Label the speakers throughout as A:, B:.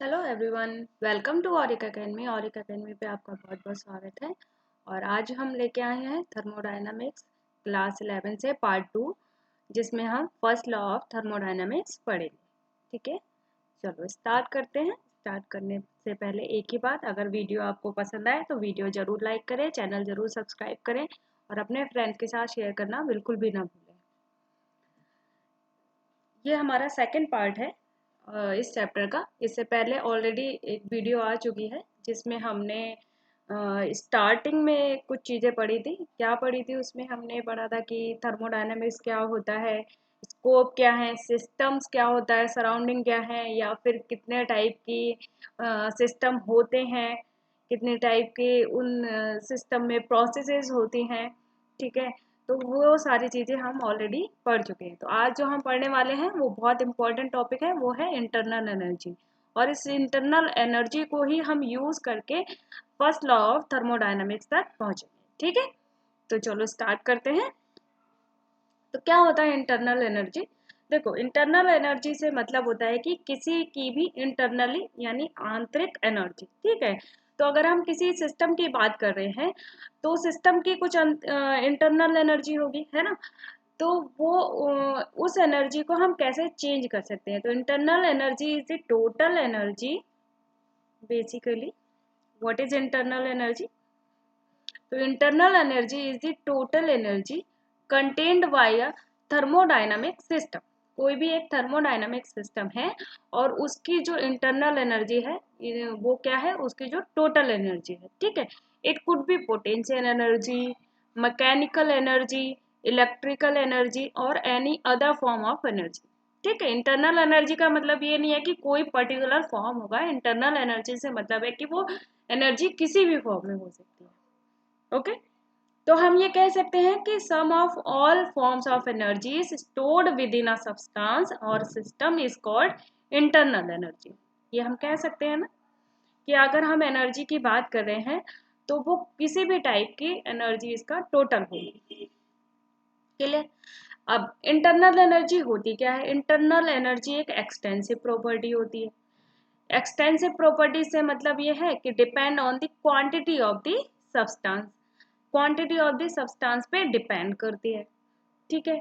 A: Hello everyone, welcome to Auric academy. Auric academy पे आपका बहुत बहुत स्वागत है। और आज हम लेके आए हैं थर्मोडायनामिक्स क्लास 11 से पार्ट 2, जिसमें हम फर्स्ट लॉ ऑफ थर्मोडायनामिक्स पढ़ेंगे। ठीक है, चलो स्टार्ट करते हैं। स्टार्ट करने से पहले एक ही बात, अगर वीडियो आपको पसंद आए तो वीडियो ज़रूर लाइक करें, चैनल ज़रूर सब्सक्राइब करें और अपने फ्रेंड्स के साथ शेयर करना बिल्कुल भी ना भूलें। ये हमारा सेकेंड पार्ट है इस चैप्टर का। इससे पहले ऑलरेडी एक वीडियो आ चुकी है जिसमें हमने स्टार्टिंग में कुछ चीज़ें पढ़ी थी। क्या पढ़ी थी उसमें? हमने पढ़ा था कि थर्मोडायनेमिक्स क्या होता है, स्कोप क्या है, सिस्टम्स क्या होता है, सराउंडिंग क्या है, या फिर कितने टाइप की सिस्टम होते हैं, कितने टाइप के उन सिस्टम में प्रोसेसेस होती हैं। ठीक है, तो वो सारी चीज़ें हम ऑलरेडी पढ़ चुके हैं। तो आज जो हम पढ़ने वाले हैं वो बहुत इंपॉर्टेंट टॉपिक है, वो है इंटरनल एनर्जी। और इस इंटरनल एनर्जी को ही हम यूज़ करके फर्स्ट लॉ ऑफ थर्मोडायनामिक्स तक पहुँचेंगे। ठीक है, तो चलो स्टार्ट करते हैं। तो क्या होता है इंटरनल एनर्जी? देखो, इंटरनल एनर्जी से मतलब होता है कि किसी की भी इंटरनली यानी आंतरिक एनर्जी। ठीक है, तो अगर हम किसी सिस्टम की बात कर रहे हैं तो सिस्टम की कुछ इंटरनल एनर्जी होगी, है ना। तो वो उस एनर्जी को हम कैसे चेंज कर सकते हैं? तो internal energy is the total energy. Basically what is internal energy? तो internal energy is the total energy contained by a thermodynamic system. कोई भी एक थर्मोडायनामिक सिस्टम है और उसकी जो इंटरनल एनर्जी है वो क्या है? उसकी जो टोटल एनर्जी है। ठीक है, it could be potential energy, mechanical energy, electrical energy और any other form of energy. ठीक है, इंटरनल एनर्जी का मतलब ये नहीं है कि कोई पर्टिकुलर फॉर्म होगा। इंटरनल एनर्जी से मतलब है कि वो एनर्जी किसी भी फॉर्म में हो सकती है। ओके, तो हम ये कह सकते हैं कि sum of all forms of energy is stored within a substance और system is called internal energy. ये हम कह सकते हैं ना कि अगर हम एनर्जी की बात कर रहे हैं तो वो किसी भी टाइप की एनर्जी इसका टोटल होगी। क्लियर? अब इंटरनल एनर्जी होती क्या है? इंटरनल एनर्जी एक एक्सटेंसिव प्रॉपर्टी होती है। एक्सटेंसिव प्रॉपर्टी से मतलब ये है कि depend on the quantity of the substance. Quantity of the substance पे डिपेंड करती है। ठीक है,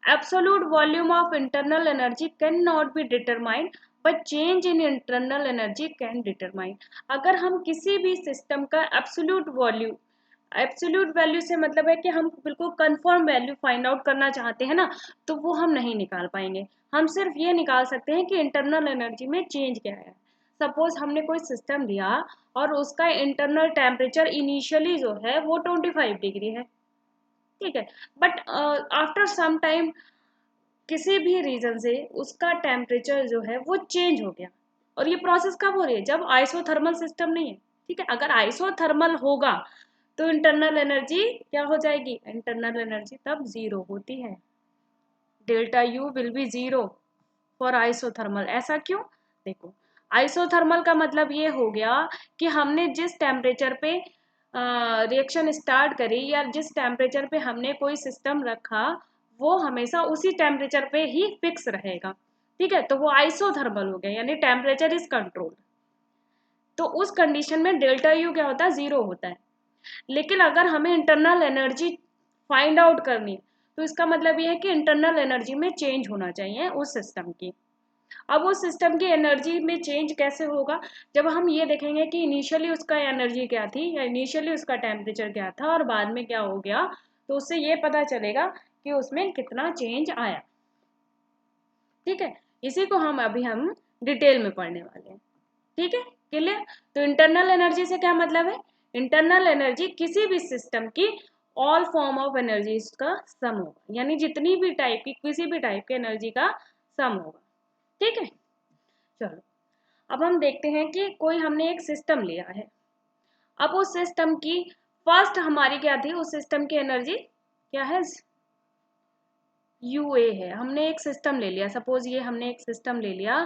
A: absolute volume of internal energy can not be determined but change in internal energy can determine. अगर हम किसी भी सिस्टम का एब्सोल्यूट वैल्यू से मतलब है कि हम बिल्कुल कंफर्म वैल्यू फाइंड आउट करना चाहते हैं ना, तो वो हम नहीं निकाल पाएंगे। हम सिर्फ ये निकाल सकते हैं कि इंटरनल एनर्जी में चेंज क्या है। सपोज हमने कोई सिस्टम लिया और उसका इंटरनल टेम्परेचर इनिशियली जो है वो 25 डिग्री है। ठीक है, बट आफ्टर सम टाइम किसी भी रीजन से उसका टेम्परेचर जो है वो चेंज हो गया। और ये प्रोसेस कब हो रही है? जब आइसोथर्मल सिस्टम नहीं है। ठीक है, अगर आइसोथर्मल होगा तो इंटरनल एनर्जी क्या हो जाएगी? इंटरनल एनर्जी तब जीरो होती है। Delta U will B zero for isothermal. ऐसा क्यों? देखो, आइसोथर्मल का मतलब ये हो गया कि हमने जिस टेम्परेचर पे रिएक्शन स्टार्ट करी या जिस टेम्परेचर पे हमने कोई सिस्टम रखा वो हमेशा उसी टेम्परेचर पे ही फिक्स रहेगा। ठीक है, तो वो आइसोथर्मल हो गया, यानी टेम्परेचर इज कंट्रोल। तो उस कंडीशन में डेल्टा यू क्या होता है? जीरो होता है। लेकिन अगर हमें इंटरनल एनर्जी फाइंड आउट करनी है तो इसका मतलब ये है कि इंटरनल एनर्जी में चेंज होना चाहिए उस सिस्टम की। अब उस सिस्टम की एनर्जी में चेंज कैसे होगा? जब हम ये देखेंगे कि इनिशियली उसका एनर्जी क्या थी या इनिशियली उसका टेम्परेचर क्या था और बाद में क्या हो गया, तो उससे ये पता चलेगा कि उसमें कितना चेंज आया। ठीक है, इसी को हम डिटेल में पढ़ने वाले हैं। ठीक है, क्लियर? तो इंटरनल एनर्जी से क्या मतलब है? इंटरनल एनर्जी किसी भी सिस्टम की ऑल फॉर्म ऑफ एनर्जी का सम होगा, यानी जितनी भी टाइप की किसी भी टाइप की एनर्जी का सम होगा। ठीक है, चलो अब हम देखते हैं कि कोई हमने एक सिस्टम लिया है। अब उस सिस्टम की फर्स्ट हमारी क्या थी? उस सिस्टम की एनर्जी क्या है? यूए है। हमने एक सिस्टम ले लिया, सपोज ये हमने एक सिस्टम ले लिया।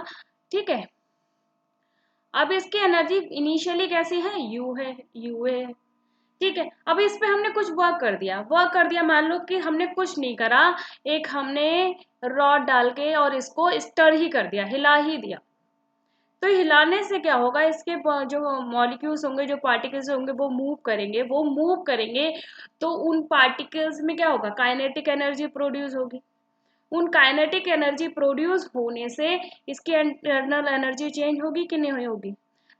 A: ठीक है, अब इसकी एनर्जी इनिशियली कैसी है? यू है, यू है। ठीक है, अब इस पे हमने कुछ वर्क कर दिया। मान लो कि हमने कुछ नहीं करा, एक हमने रॉड डाल के और इसको स्टर ही कर दिया, हिला ही दिया। तो हिलाने से क्या होगा, इसके जो मॉलिक्यूल्स होंगे, जो पार्टिकल्स होंगे वो मूव करेंगे तो उन पार्टिकल्स में क्या होगा, काइनेटिक एनर्जी प्रोड्यूस होगी। उन काइनेटिक एनर्जी प्रोड्यूस होने से इसकी इंटरनल एनर्जी चेंज होगी कि नहीं होगी।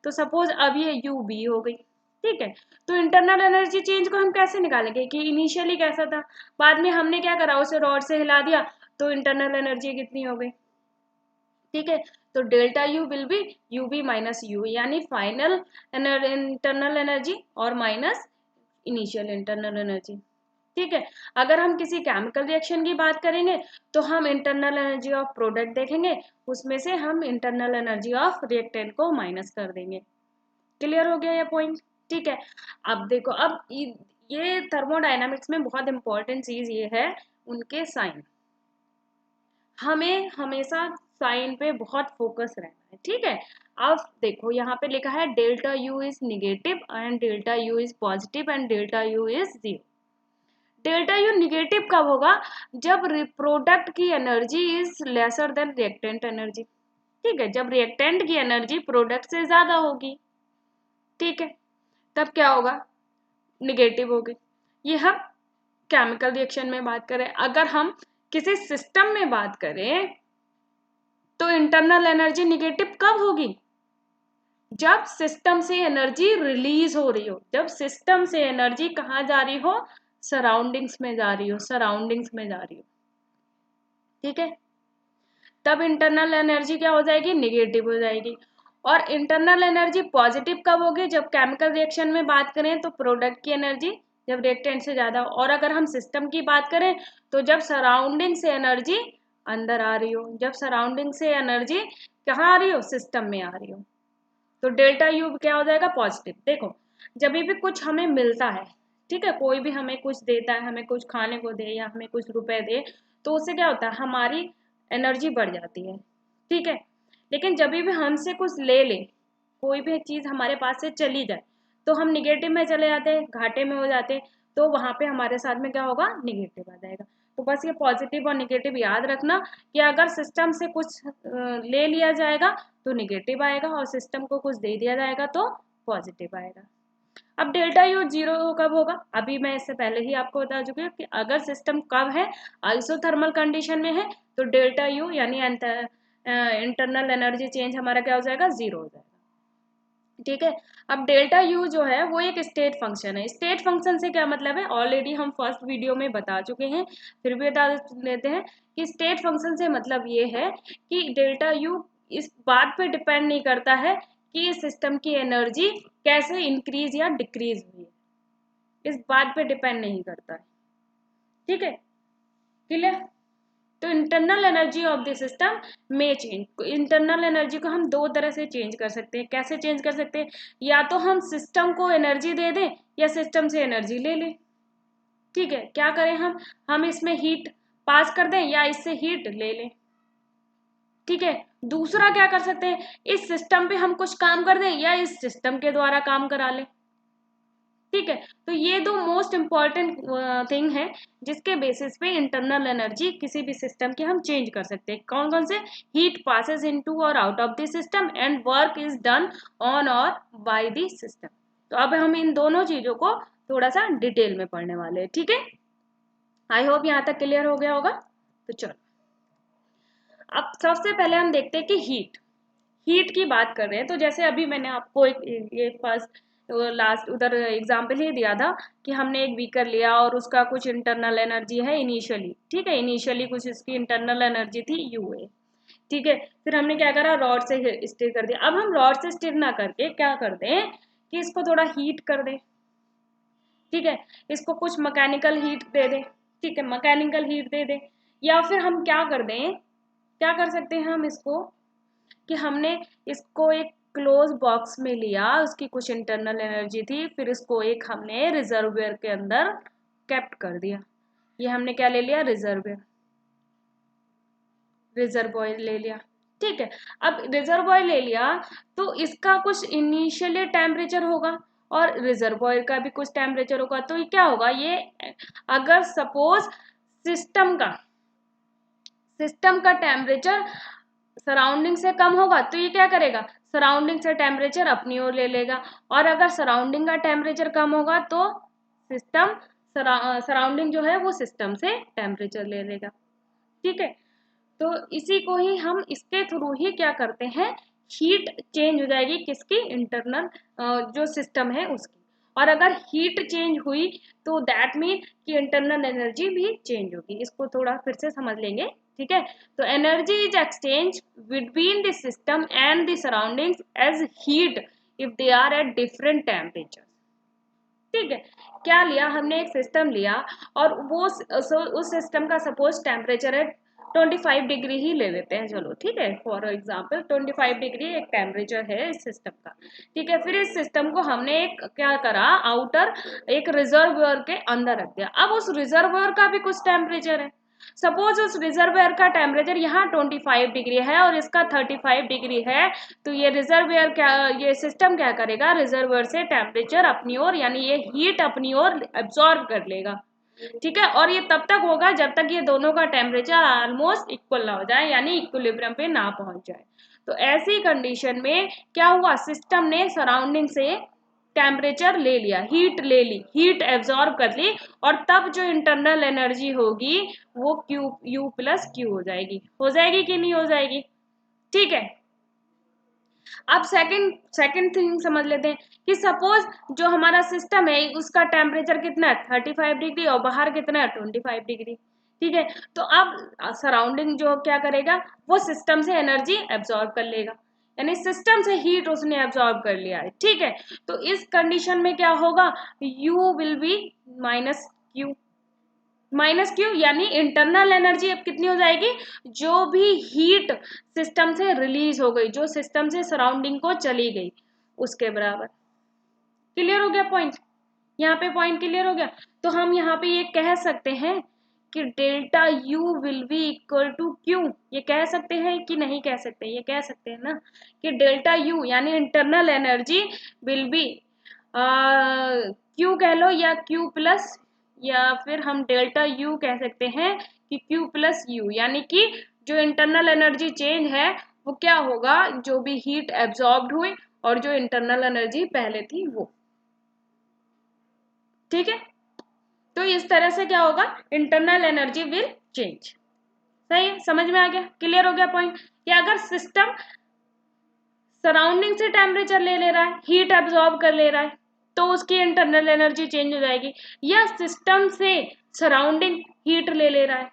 A: तो सपोज अब ये यू बी हो गई, ठीक है। तो इंटरनल एनर्जी चेंज को हम कैसे निकालेंगे कि इनिशियली कैसा था, बाद में हमने क्या करा, उसे रॉड से हिला दिया तो इंटरनल एनर्जी कितनी हो गई, ठीक है। तो delta U will be U B minus U, यानी फाइनल इंटरनल एनर्जी और माइनस इनिशियल इंटरनल एनर्जी, ठीक है। अगर हम किसी केमिकल रिएक्शन की बात करेंगे तो हम इंटरनल एनर्जी ऑफ प्रोडक्ट देखेंगे, उसमें से हम इंटरनल एनर्जी ऑफ रिएक्टेंट को माइनस कर देंगे। क्लियर हो गया ये पॉइंट, ठीक है। अब देखो, अब ये थर्मोडायनामिक्स में बहुत इंपॉर्टेंट चीज ये है उनके साइन। हमें हमेशा साइन पे बहुत फोकस रहना है, ठीक है। अब देखो यहाँ पे लिखा है delta U is negative and delta U is positive and delta U is zero. Delta U negative कब होगा, जब प्रोडक्ट की energy is lesser than reactant energy, ठीक है। जब रिएक्टेंट की एनर्जी प्रोडक्ट से ज्यादा होगी, ठीक है, तब क्या होगा, निगेटिव होगी। ये हम केमिकल रिएक्शन में बात करें। अगर हम किसी सिस्टम में बात करें तो इंटरनल एनर्जी निगेटिव कब होगी, जब सिस्टम से एनर्जी रिलीज हो रही हो, जब सिस्टम से एनर्जी कहाँ जा रही हो, सराउंडिंग्स में जा रही हो, सराउंडिंग्स में जा रही हो, ठीक है। तब इंटरनल एनर्जी क्या हो जाएगी, निगेटिव हो जाएगी। और इंटरनल एनर्जी पॉजिटिव कब होगी, जब केमिकल रिएक्शन में बात करें तो प्रोडक्ट की एनर्जी जब रिएक्टेंट से ज्यादा हो, और अगर हम सिस्टम की बात करें तो जब सराउंडिंग से एनर्जी अंदर आ रही हो, जब सराउंडिंग से एनर्जी कहाँ आ रही हो, सिस्टम में आ रही हो, तो डेल्टा यू क्या हो जाएगा, पॉजिटिव। देखो, जब भी कुछ हमें मिलता है, ठीक है, कोई भी हमें कुछ देता है, हमें कुछ खाने को दे या हमें कुछ रुपए दे, तो उससे क्या होता है, हमारी एनर्जी बढ़ जाती है, ठीक है। लेकिन जब भी हमसे कुछ ले ले, कोई भी चीज हमारे पास से चली जाए, तो हम निगेटिव में चले जाते हैं, घाटे में हो जाते हैं, तो वहां पे हमारे साथ में क्या होगा, निगेटिव आ जाएगा। तो बस ये पॉजिटिव और निगेटिव याद रखना कि अगर सिस्टम से कुछ ले लिया जाएगा तो निगेटिव आएगा, और सिस्टम को कुछ दे दिया जाएगा तो पॉजिटिव आएगा। अब डेल्टा यू जीरो कब होगा, अभी मैं इससे पहले ही आपको बता चुकी हूँ कि अगर सिस्टम कब है, आइसोथर्मल कंडीशन में है, तो डेल्टा यू यानी इंटरनल एनर्जी चेंज हमारा क्या हो जाएगा, जीरो हो जाएगा, ठीक है। अब डेल्टा यू जो है वो एक स्टेट फंक्शन है। स्टेट फंक्शन से क्या मतलब है, ऑलरेडी हम फर्स्ट वीडियो में बता चुके हैं, फिर भी बता लेते हैं कि स्टेट फंक्शन से मतलब ये है कि डेल्टा यू इस बात पे डिपेंड नहीं करता है कि सिस्टम की एनर्जी कैसे इंक्रीज या डिक्रीज हुई है, इस बात पे डिपेंड नहीं करता है, ठीक है, क्लियर। तो internal energy of the system में चेंज, इंटरनल एनर्जी को हम दो तरह से चेंज कर सकते हैं। कैसे चेंज कर सकते हैं, या तो हम सिस्टम को एनर्जी दे दें या सिस्टम से एनर्जी ले लें, ठीक है। क्या करें, हम इसमें हीट पास कर दें या इससे हीट ले लें, ठीक है। दूसरा क्या कर सकते हैं, इस सिस्टम पे हम कुछ काम कर दें या इस सिस्टम के द्वारा काम करा लें, ठीक है। तो ये दो मोस्ट इंपॉर्टेंट थिंग है जिसके बेसिस पे इंटरनल एनर्जी किसी भी सिस्टम की हम चेंज कर सकते हैं। कौन कौन से, हीट पासेस इनटू और out of the system and work is done on और बाय द सिस्टम। तो अब हम इन दोनों चीजों को थोड़ा सा डिटेल में पढ़ने वाले हैं, ठीक है। आई होप यहाँ तक क्लियर हो गया होगा। तो चलो, अब सबसे पहले हम देखते हैं कि हीट की बात कर रहे हैं। तो जैसे अभी मैंने आपको एक फर्स्ट लास्ट उधर एग्जाम्पल ही दिया था कि हमने एक बीकर लिया और उसका कुछ इंटरनल एनर्जी है इनिशियली, ठीक है, इनिशियली कुछ इसकी इंटरनल एनर्जी थी यूए, ठीक है। फिर हमने क्या करा, रॉड से स्टिर कर दिया। अब हम रॉड से स्टिर ना करके क्या कर दें कि इसको थोड़ा हीट कर दें, ठीक है, इसको कुछ मैकेनिकल हीट दे दें, ठीक है, मैकेनिकल हीट दे दें। या फिर हम क्या कर दें, क्या कर सकते हैं हम इसको, कि हमने इसको एक क्लोज बॉक्स में लिया, उसकी कुछ इंटरनल एनर्जी थी, फिर इसको एक हमने रिजर्वियर के अंदर कैप्ट कर दिया। ये हमने क्या ले लिया, रिजर्वॉयर ले लिया, ठीक है। अब रिजर्वॉयर ले लिया तो इसका कुछ इनिशियली टेम्परेचर होगा और रिजर्वॉयर का भी कुछ टेम्परेचर होगा। तो ये क्या होगा, ये अगर सपोज सिस्टम का टेम्परेचर सराउंडिंग से कम होगा तो ये क्या करेगा, सराउंडिंग से टेम्परेचर अपनी ओर ले लेगा, और अगर सराउंडिंग का टेम्परेचर कम होगा तो सिस्टम सराउंडिंग जो है वो सिस्टम से टेम्परेचर ले लेगा। ठीक है, तो इसी को ही हम इसके थ्रू ही क्या करते हैं, हीट चेंज हो जाएगी किसकी, इंटरनल जो सिस्टम है उसकी। और अगर हीट चेंज हुई तो दैट मीन कि इंटरनल एनर्जी भी चेंज होगी। इसको थोड़ा फिर से समझ लेंगे। ठीक है, तो energy is exchange between the system and the surroundings as heat if they are at different temperature. ठीक है, क्या लिया हमने, एक सिस्टम लिया और वो उस सिस्टम का सपोज टेम्परेचर है 25 डिग्री ही ले लेते हैं, चलो ठीक है, फॉर एग्जांपल 25 डिग्री एक टेम्परेचर है इस सिस्टम का। ठीक है, फिर इस सिस्टम को हमने एक क्या करा, आउटर एक रिजर्वयर के अंदर रख दिया। अब उस रिजर्वयर का भी कुछ टेम्परेचर है। सपोज उस रिजर्वयर का टेम्परेचर यहाँ 25 डिग्री है और इसका 35 डिग्री है, तो ये रिजर्वयर क्या, ये सिस्टम क्या करेगा, रिजर्वयर से टेम्परेचर अपनी ओर यानी ये हीट अपनी ओर एब्जॉर्ब कर लेगा। ठीक है, और ये तब तक होगा जब तक ये दोनों का टेम्परेचर ऑलमोस्ट इक्वल ना हो जाए, यानी इक्विलिब्रियम पे ना पहुंच जाए। तो ऐसी कंडीशन में क्या हुआ, सिस्टम ने सराउंडिंग से टेम्परेचर ले लिया, हीट ले ली, हीट एब्जॉर्ब कर ली, और तब जो इंटरनल एनर्जी होगी वो क्यू यू प्लस क्यू हो जाएगी कि नहीं हो जाएगी। ठीक है, अब सेकंड थिंग समझ लेते हैं कि सपोज जो हमारा सिस्टम है उसका टेम्परेचर कितना है 35 डिग्री और बाहर कितना है 25 डिग्री। ठीक है, तो अब सराउंडिंग जो क्या करेगा, वो सिस्टम से एनर्जी एब्जॉर्ब कर लेगा, यानी सिस्टम से हीट उसने एब्जॉर्ब कर लिया है। ठीक है, तो इस कंडीशन में क्या होगा, U will be minus Q, यानी इंटरनल एनर्जी अब कितनी हो जाएगी, जो भी हीट सिस्टम से रिलीज हो गई, जो सिस्टम से सराउंडिंग को चली गई, उसके बराबर। क्लियर हो गया पॉइंट, यहाँ पे पॉइंट क्लियर हो गया। तो हम यहाँ पे ये कह सकते हैं कि delta U will be equal to Q, ये कह सकते हैं कि नहीं कह सकते, ये कह सकते हैं ना कि डेल्टा यू यानी internal energy will B Q कह लो या क्यू प्लस, या फिर हम डेल्टा यू कह सकते हैं कि क्यू प्लस यू, यानी कि जो इंटरनल एनर्जी चेंज है वो क्या होगा, जो भी हीट एब्जॉर्ब्ड हुई और जो इंटरनल एनर्जी पहले थी वो। ठीक है, तो इस तरह से क्या होगा, इंटरनल एनर्जी विल चेंज। सही है, समझ में आ गया, क्लियर हो गया पॉइंट कि अगर सिस्टम सराउंडिंग से टेम्परेचर ले रहा है, हीट एब्जॉर्ब कर ले रहा है, तो उसकी इंटरनल एनर्जी चेंज हो जाएगी, या सिस्टम से सराउंडिंग हीट ले रहा है।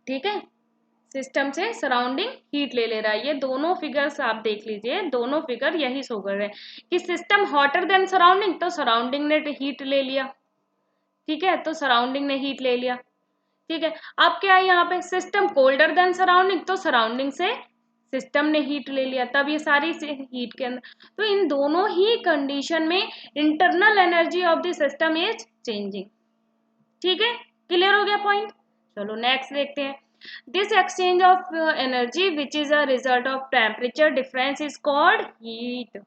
A: ठीक है, सिस्टम से सराउंडिंग हीट ले रहा है, ये दोनों फिगर्स आप देख लीजिए, दोनों फिगर यही शो कर रहे हैं कि सिस्टम हॉटर देन सराउंडिंग, तो सराउंडिंग ने हीट ले लिया। ठीक है, तो सराउंडिंग ने हीट ले लिया। ठीक है, अब क्या है यहाँ पे, सिस्टम कोल्डर देन सराउंडिंग, तो सराउंडिंग से सिस्टम ने हीट ले लिया, तब ये सारी हीट के अंदर, तो इन दोनों ही कंडीशन में internal energy of the system is changing. ठीक है, क्लियर हो गया पॉइंट। चलो नेक्स्ट देखते हैं, this exchange of energy which is a result of temperature difference is called heat.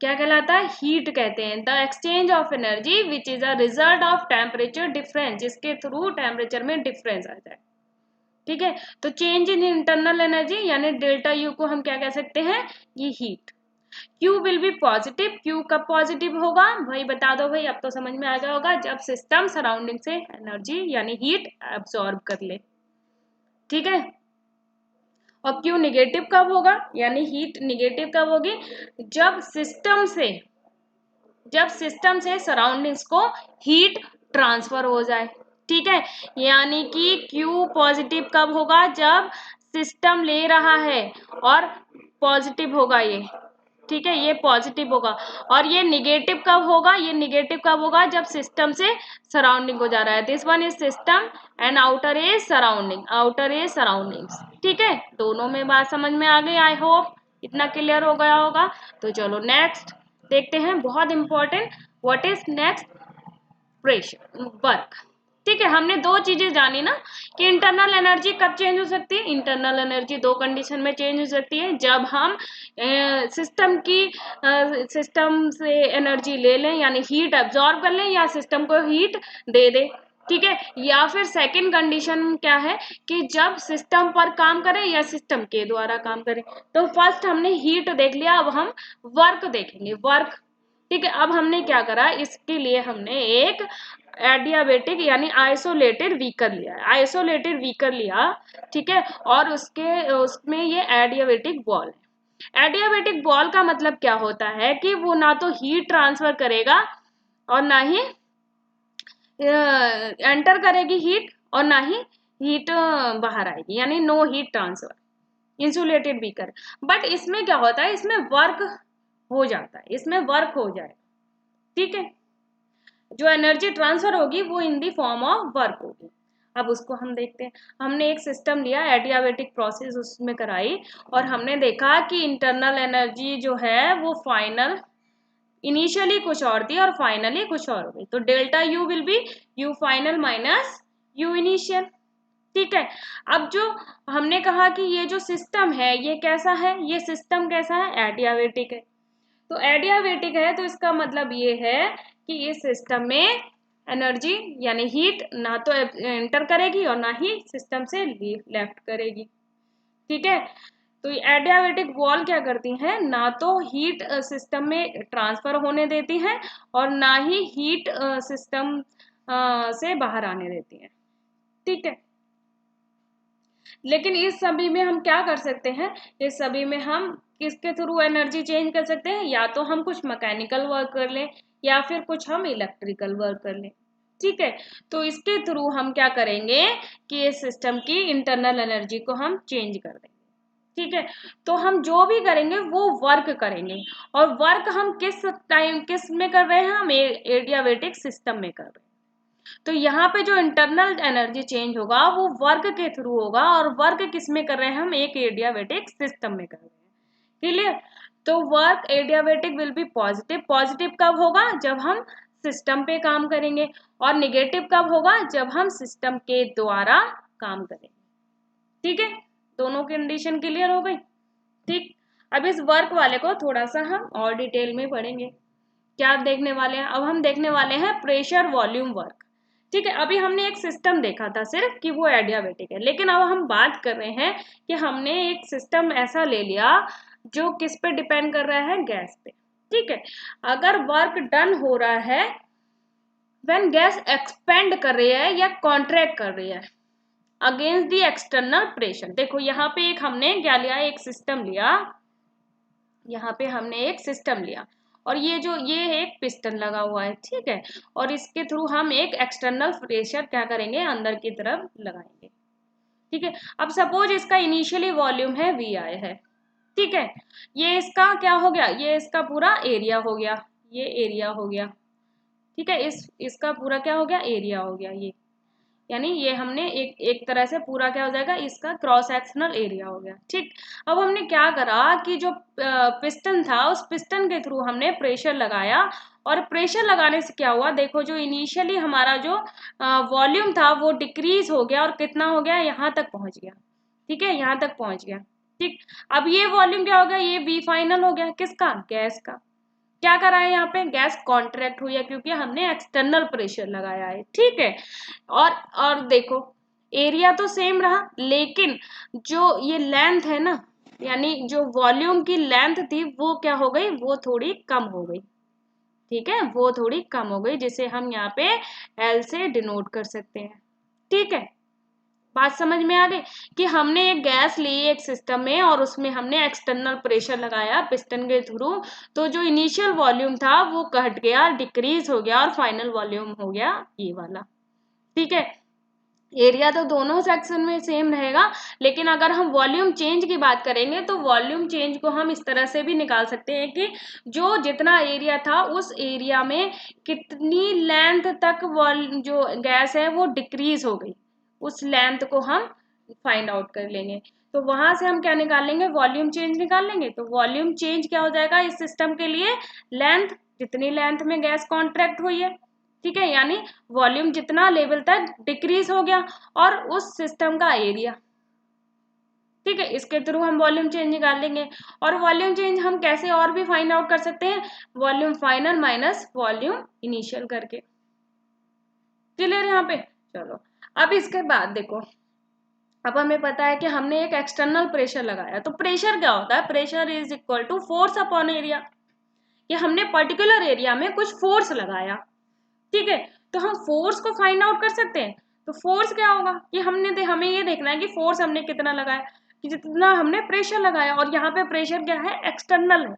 A: क्या कहलाता है, हीट कहते हैं। The exchange of energy which is a result of temperature difference, जिसके थ्रू टेम्परेचर में डिफरेंस आ जाए। ठीक है, तो चेंज इन इंटरनल एनर्जी यानी डेल्टा यू को हम क्या कह सकते हैं, ये heat. Q will be positive, Q कब पॉजिटिव होगा भाई बता दो भाई, अब तो समझ में आ गया होगा, जब सिस्टम सराउंडिंग से एनर्जी यानी हीट एब्सॉर्ब कर ले। ठीक है, और Q निगेटिव कब होगा, यानी हीट निगेटिव कब होगी, जब सिस्टम से सराउंडिंग्स को हीट ट्रांसफर हो जाए। ठीक है, यानी कि Q पॉजिटिव कब होगा, जब सिस्टम ले रहा है और पॉजिटिव होगा ये। ठीक है, ये पॉजिटिव होगा, और ये निगेटिव कब होगा, ये निगेटिव कब होगा, जब सिस्टम से सराउंडिंग को जा रहा है। This one is system and outer is surroundings. ठीक है, दोनों में बात समझ में आ गई, आई होप इतना क्लियर हो गया होगा। तो चलो नेक्स्ट देखते हैं, बहुत important, what is next, pressure work. ठीक है, हमने दो चीजें जानी ना कि इंटरनल एनर्जी कब चेंज हो सकती है, इंटरनल एनर्जी दो कंडीशन में चेंज हो सकती है, जब हम सिस्टम से एनर्जी ले लें यानी हीट एब्जॉर्ब कर लें, या सिस्टम को हीट दे दें। ठीक है, या फिर सेकंड कंडीशन क्या है कि जब सिस्टम पर काम करें या सिस्टम के द्वारा काम करें। तो फर्स्ट हमने हीट देख लिया, अब हम वर्क देखेंगे, वर्क। ठीक है, अब हमने क्या करा, इसके लिए हमने एक एडियाबेटिक यानी आइसोलेटेड व्हीकल लिया, आइसोलेटेड व्हीकल लिया। ठीक है, और उसमें ये एडियाबेटिक बॉल है। एडियाबेटिक बॉल का मतलब क्या होता है कि वो ना तो हीट ट्रांसफर करेगा और ना ही एंटर करेगी हीट, और ना ही हीट बाहर आएगी, यानी no heat transfer, insulated beaker. But इसमें क्या होता है, इसमें वर्क हो जाता है, इसमें वर्क हो जाएगा। ठीक है, जो एनर्जी ट्रांसफर होगी वो इन दी फॉर्म ऑफ वर्क होगी। अब उसको हम देखते हैं। हमने एक सिस्टम लिया, एडियाबेटिक प्रोसेस उसमें कराई, और हमने देखा कि इंटरनल एनर्जी जो है वो फाइनल, इनिशियली कुछ और थी और फाइनली कुछ और हो गई। तो delta U will be you final minus you initial. ठीक है, अब जो हमने कहा कि ये जो सिस्टम है ये कैसा है, ये सिस्टम कैसा है, एडियाबेटिक है। तो एडियाबेटिक है तो इसका मतलब ये है कि इस सिस्टम में एनर्जी यानी हीट ना तो एंटर करेगी और ना ही सिस्टम से लेफ्ट करेगी। ठीक है, तो एडियाबेटिक वॉल क्या करती हैं, ना तो हीट सिस्टम में ट्रांसफर होने देती हैं और ना ही हीट सिस्टम से बाहर आने देती हैं। ठीक है, लेकिन इस सभी में हम क्या कर सकते हैं, इस सभी में हम किसके थ्रू एनर्जी चेंज कर सकते हैं, या तो हम कुछ मैकेनिकल वर्क कर लें या फिर कुछ हम इलेक्ट्रिकल वर्क कर लें। ठीक है, तो इसके थ्रू हम क्या करेंगे कि इस सिस्टम की इंटरनल एनर्जी को हम चेंज कर देंगे। ठीक है, तो हम जो भी करेंगे वो वर्क करेंगे, और वर्क हम किस में कर रहे हैं, हम एडियाबेटिक सिस्टम में कर रहे हैं। तो यहाँ पे जो इंटरनल एनर्जी चेंज होगा वो वर्क के थ्रू होगा, और वर्क किस में कर रहे हैं, हम एक एडियाबेटिक सिस्टम में कर रहे हैं। क्लियर, तो work adiabatic will be positive. Positive कब होगा, जब हम सिस्टम पे काम करेंगे, और निगेटिव कब होगा, जब हम सिस्टम के द्वारा काम करेंगे। ठीक है, दोनों कंडीशन क्लियर हो गई। ठीक, अब इस वर्क वाले को थोड़ा सा हम और डिटेल में पढ़ेंगे। क्या देखने वाले हैं, अब हम देखने वाले हैं प्रेशर वॉल्यूम वर्क। ठीक है, अभी हमने एक सिस्टम देखा था सिर्फ कि वो एडियाबेटिक है, लेकिन अब हम बात कर रहे हैं कि हमने एक सिस्टम ऐसा ले लिया जो किस पे डिपेंड कर रहा है, गैस पे। ठीक है, अगर वर्क डन हो रहा है व्हेन गैस एक्सपेंड कर रही है या कॉन्ट्रैक्ट कर रही है अगेंस्ट दी एक्सटर्नल प्रेशर। देखो यहाँ पे एक हमने क्या लिया, एक सिस्टम लिया, यहाँ पे हमने एक सिस्टम लिया, और ये एक पिस्टन लगा हुआ है। ठीक है, और इसके थ्रू हम एक एक्सटर्नल प्रेशर क्या करेंगे, अंदर की तरफ लगाएंगे। ठीक है, अब सपोज इसका इनिशियली वॉल्यूम है वी आई है। ठीक है, ये इसका क्या हो गया, ये इसका पूरा एरिया हो गया, ये एरिया हो गया। ठीक है, इसका पूरा क्या हो गया, एरिया हो गया ये, यानी ये हमने एक तरह से पूरा क्या हो जाएगा, इसका क्रॉस सेक्शनल एरिया हो गया। ठीक, अब हमने क्या करा कि जो पिस्टन था उस पिस्टन के थ्रू हमने प्रेशर लगाया, और प्रेशर लगाने से क्या हुआ, देखो जो इनिशियली हमारा जो वॉल्यूम था वो डिक्रीज हो गया, और कितना हो गया, यहाँ तक पहुंच गया। ठीक है, यहाँ तक पहुंच गया। ठीक, अब ये वॉल्यूम क्या हो गया, ये वी फाइनल हो गया, किसका, गैस का। क्या करा है, यहाँ पे गैस कॉन्ट्रैक्ट हुई है क्योंकि हमने एक्सटर्नल प्रेशर लगाया है। ठीक है, और देखो एरिया तो सेम रहा, लेकिन जो ये लेंथ है ना, यानी जो वॉल्यूम की लेंथ थी वो क्या हो गई, वो थोड़ी कम हो गई। ठीक है, वो थोड़ी कम हो गई, जिसे हम यहाँ पे एल से डिनोट कर सकते हैं। ठीक है, बात समझ में आ गई कि हमने एक गैस ली एक सिस्टम में, और उसमें हमने एक्सटर्नल प्रेशर लगाया पिस्टन के थ्रू, तो जो इनिशियल वॉल्यूम था वो घट गया, डिक्रीज हो गया, और फाइनल वॉल्यूम हो गया ये वाला। ठीक है, एरिया तो दोनों सेक्शन में सेम रहेगा, लेकिन अगर हम वॉल्यूम चेंज की बात करेंगे तो वॉल्यूम चेंज को हम इस तरह से भी निकाल सकते हैं कि जो जितना एरिया था उस एरिया में कितनी लेंथ तक जो गैस है वो डिक्रीज हो गई, उस लेंथ को हम फाइंड आउट कर लेंगे। तो वहां से हम क्या निकाल लेंगे, वॉल्यूम चेंज निकाल लेंगे। तो वॉल्यूम चेंज क्या हो जाएगा इस सिस्टम के लिए, लेंथ, जितनी लेंथ में गैस कॉन्ट्रैक्ट हुई है। ठीक है, यानी वॉल्यूम जितना लेवल तक डिक्रीज हो गया, और उस सिस्टम का एरिया। ठीक है, इसके थ्रू हम वॉल्यूम चेंज निकाल लेंगे। और वॉल्यूम चेंज हम कैसे और भी फाइंड आउट कर सकते हैं, volume final minus volume initial करके। क्लियर यहाँ पे, चलो, अब इसके बाद देखो, अब हमें पता है कि हमने एक एक्सटर्नल प्रेशर लगाया, तो प्रेशर क्या होता है, pressure is equal to force upon area, कि हमने पर्टिकुलर एरिया में कुछ फोर्स लगाया, ठीक है। तो हम फोर्स को फाइंड आउट कर सकते हैं। तो फोर्स क्या होगा कि हमें ये देखना है कि फोर्स हमने कितना लगाया, कि जितना हमने प्रेशर लगाया, और यहाँ पे प्रेशर क्या है, एक्सटर्नल है,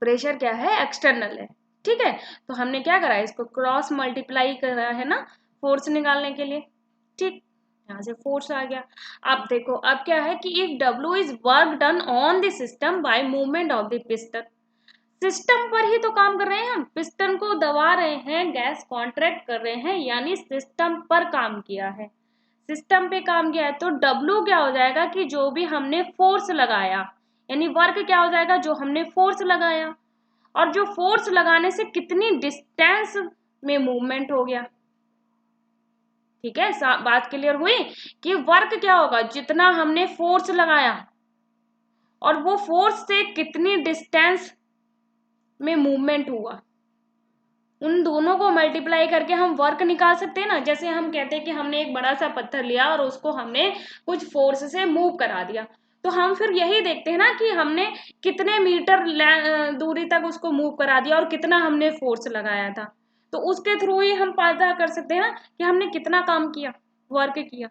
A: प्रेशर क्या है, एक्सटर्नल है, ठीक है। तो हमने क्या करा, इसको क्रॉस मल्टीप्लाई करा है ना, फोर्स निकालने के लिए, ठीक। यहाँ से फोर्स आ गया। अब देखो, अब क्या है कि if W is work done on the system by movement of the piston, system पर ही तो काम कर रहे हैं हम, पिस्टन को दबा रहे हैं, गैस कॉन्ट्रैक्ट कर रहे हैं, यानी सिस्टम पर काम किया है, सिस्टम पे काम किया है। तो W क्या हो जाएगा कि जो भी हमने फोर्स लगाया, यानी वर्क क्या हो जाएगा, जो हमने फोर्स लगाया, और जो फोर्स लगाने से कितनी डिस्टेंस में मूवमेंट हो गया, ठीक है। बात क्लियर हुई कि वर्क क्या होगा, जितना हमने फोर्स लगाया और वो फोर्स से कितनी डिस्टेंस में मूवमेंट हुआ, उन दोनों को मल्टीप्लाई करके हम वर्क निकाल सकते हैं ना। जैसे हम कहते हैं कि हमने एक बड़ा सा पत्थर लिया और उसको हमने कुछ फोर्स से मूव करा दिया, तो हम फिर यही देखते हैं ना कि हमने कितने मीटर दूरी तक उसको मूव करा दिया और कितना हमने फोर्स लगाया था। तो उसके थ्रू ही हम पता कर सकते हैं ना कि हमने कितना काम किया, वर्क किया,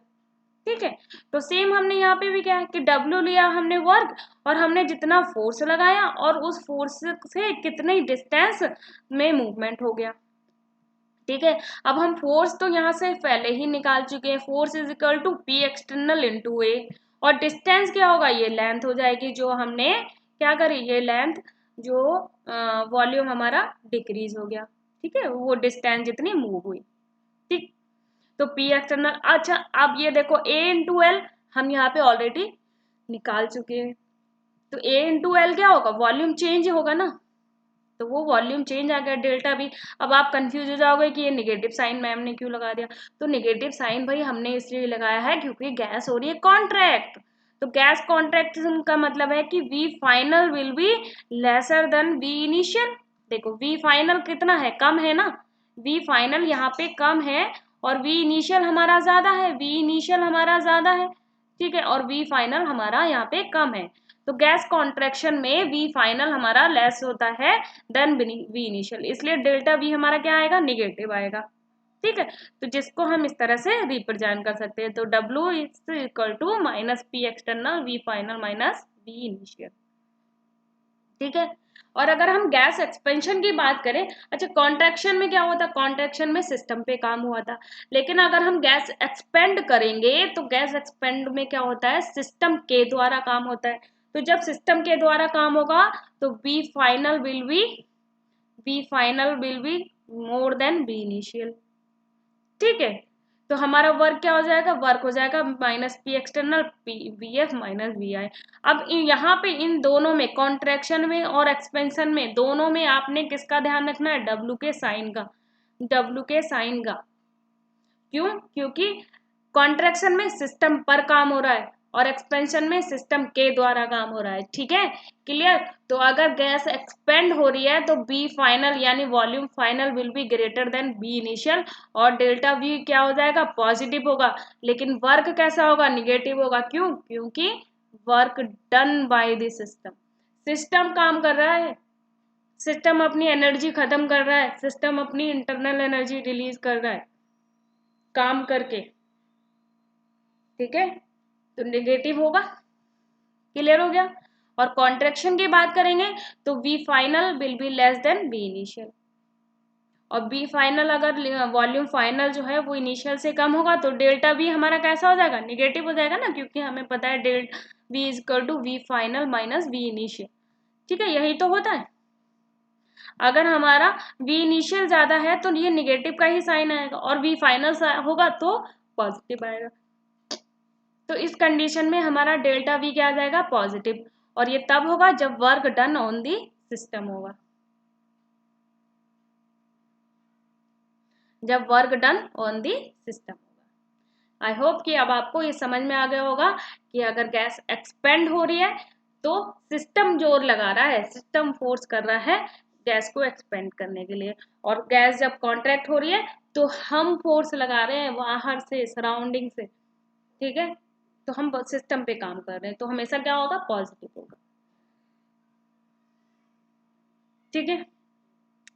A: ठीक है। तो सेम हमने यहाँ पे भी क्या है कि W लिया हमने वर्क, और हमने जितना फोर्स लगाया और उस फोर्स से कितनी डिस्टेंस में मूवमेंट हो गया, ठीक है। अब हम फोर्स तो यहाँ से पहले ही निकाल चुके हैं, force is equal to P external into A, और डिस्टेंस क्या होगा, ये लेंथ हो जाएगी जो हमने क्या करी, ये लेंथ जो वॉल्यूम हमारा डिक्रीज हो गया, ठीक है, वो डिस्टेंस जितनी मूव हुई, ठीक। तो P एक्सटर्नल, अच्छा अब ये देखो A इंटू एल हम यहाँ पे ऑलरेडी निकाल चुके हैं, तो A इंटू एल क्या होगा, वॉल्यूम चेंज होगा ना, तो वो वॉल्यूम चेंज आ गया, डेल्टा भी। अब आप कंफ्यूज हो जाओगे कि ये निगेटिव साइन मैम ने क्यों लगा दिया, तो निगेटिव साइन भाई हमने इसलिए लगाया है क्योंकि गैस हो रही है कॉन्ट्रैक्ट, तो गैस कॉन्ट्रैक्शन का मतलब है कि V final will be lesser than V initial. देखो V फाइनल कितना है, कम है ना, V फाइनल यहाँ पे कम है और V इनिशियल हमारा ज्यादा है, V इनिशियल हमारा ज्यादा है, ठीक है, और V फाइनल हमारा यहाँ पे कम है। तो गैस कॉन्ट्रैक्शन में V फाइनल हमारा लेस होता है देन V इनिशियल, इसलिए डेल्टा V हमारा क्या आएगा, निगेटिव आएगा, ठीक है। तो जिसको हम इस तरह से रिप्रेजेंट कर सकते हैं, तो W is equal to minus P external V final minus V initial, ठीक है। और अगर हम गैस एक्सपेंशन की बात करें, अच्छा कॉन्ट्रैक्शन में क्या हुआ था, कॉन्ट्रैक्शन में सिस्टम पे काम हुआ था, लेकिन अगर हम गैस एक्सपेंड करेंगे तो गैस एक्सपेंड में क्या होता है, सिस्टम के द्वारा काम होता है। तो जब सिस्टम के द्वारा काम होगा तो V final will be more than V initial, ठीक है। तो हमारा वर्क क्या हो जाएगा, वर्क हो जाएगा minus P external V F minus V I. अब यहाँ पे इन दोनों में, कॉन्ट्रैक्शन में और एक्सपेंशन में, दोनों में आपने किसका ध्यान रखना है, W के साइन का, W के साइन का, क्यों, क्योंकि कॉन्ट्रैक्शन में सिस्टम पर काम हो रहा है और एक्सपेंशन में सिस्टम के द्वारा काम हो रहा है, ठीक है, क्लियर। तो अगर गैस एक्सपेंड हो रही है तो बी फाइनल यानी volume final will be greater than V initial, और डेल्टा वी क्या हो जाएगा, पॉजिटिव होगा, लेकिन वर्क कैसा होगा, निगेटिव होगा, क्यों, क्योंकि work done by the system, system काम कर रहा है, सिस्टम अपनी एनर्जी खत्म कर रहा है, सिस्टम अपनी इंटरनल एनर्जी रिलीज कर रहा है काम करके, ठीक है, तो नेगेटिव होगा, क्लियर हो गया। और कॉन्ट्रैक्शन की बात करेंगे तो V final will be less than V initial, और B फाइनल अगर वॉल्यूम फाइनल जो है वो इनिशियल से कम होगा तो डेल्टा V हमारा कैसा हो जाएगा, निगेटिव हो जाएगा ना, क्योंकि हमें पता है delta V is equal to V final minus V initial, ठीक है, यही तो होता है। अगर हमारा V इनिशियल ज्यादा है तो ये निगेटिव का ही साइन आएगा, और V फाइनल होगा तो पॉजिटिव आएगा। तो इस कंडीशन में हमारा डेल्टा V क्या आ जाएगा, पॉजिटिव, और ये तब होगा जब work done on the system होगा, जब work done on the system होगा। आई होप कि अब आपको ये समझ में आ गया होगा कि अगर गैस एक्सपेंड हो रही है तो सिस्टम जोर लगा रहा है, सिस्टम फोर्स कर रहा है गैस को एक्सपेंड करने के लिए। और गैस जब कॉन्ट्रैक्ट हो रही है तो हम फोर्स लगा रहे हैं बाहर से, सराउंडिंग से, ठीक है, तो हम सिस्टम पे काम कर रहे हैं, तो हमेशा क्या होगा, पॉजिटिव होगा, ठीक है।